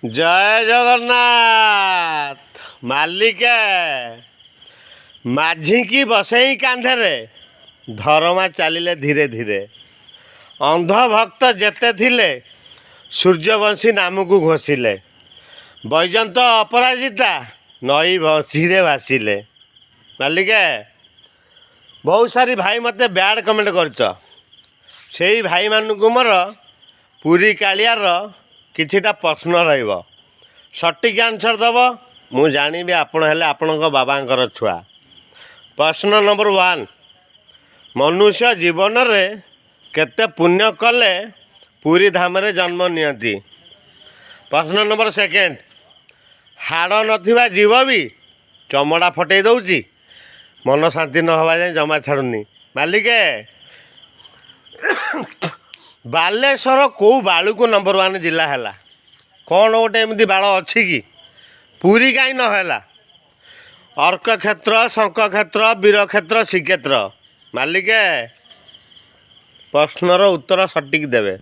ଜୟ ଜଗନ୍ନାଥ। ମାଲିକେ ମାଝିକି ବସେଇ କାନ୍ଧରେ ଧରମା ଚାଲିଲେ ଧୀରେ ଧୀରେ। ଅନ୍ଧଭକ୍ତ ଯେତେ ଥିଲେ ସୂର୍ଯ୍ୟବଂଶୀ ନାମକୁ ଘୋଷିଲେ। ବୈଜନ୍ତ ଅପରାଜିତା ନଈ ବଂଶୀରେ ଭାସିଲେ। ମାଲିକେ ବହୁତ ସାରି ଭାଇ ମୋତେ ବ୍ୟାଡ଼ କମେଣ୍ଟ କରିଛ। ସେଇ ଭାଇମାନଙ୍କୁ ମୋର ପୁରୀ କାଳିଆର କିଛିଟା ପ୍ରଶ୍ନ ରହିବ, ସଠିକ୍ ଆନ୍ସର୍ ଦେବ, ମୁଁ ଜାଣିବି ଆପଣ ହେଲେ ଆପଣଙ୍କ ବାବାଙ୍କର ଛୁଆ। ପ୍ରଶ୍ନ ନମ୍ବର 1, ମନୁଷ୍ୟ ଜୀବନରେ କେତେ ପୁଣ୍ୟ କଲେ ପୁରୀ ଧାମରେ ଜନ୍ମ ନିଅନ୍ତି? ପ୍ରଶ୍ନ ନମ୍ବର 2, ହାଡ଼ ନଥିବା ଜୀବ ବି ଚମଡ଼ା ଫଟେଇ ଦେଉଛି, ମନ ଶାନ୍ତି ନ ହେବା ଯାଏଁ ଜମା ଛାଡ଼ୁନି। ମାଲିକେ ବାଲେଶ୍ୱର କେଉଁ ବାଳୁକୁ ନମ୍ବର 1 ଜିଲ୍ଲା ହେଲା? କ'ଣ ଗୋଟେ ଏମିତି ବାଳ ଅଛି କି? ପୁରୀ କାହିଁ ନ ହେଲା? ଅର୍କକ୍ଷେତ୍ର, ଶଙ୍ଖକ୍ଷେତ୍ର, ବୀରକ୍ଷେତ୍ର, ଶ୍ରୀକ୍ଷେତ୍ର। ମାଲିକେ ପ୍ରଶ୍ନର ଉତ୍ତର ସଠିକ୍ ଦେବେ।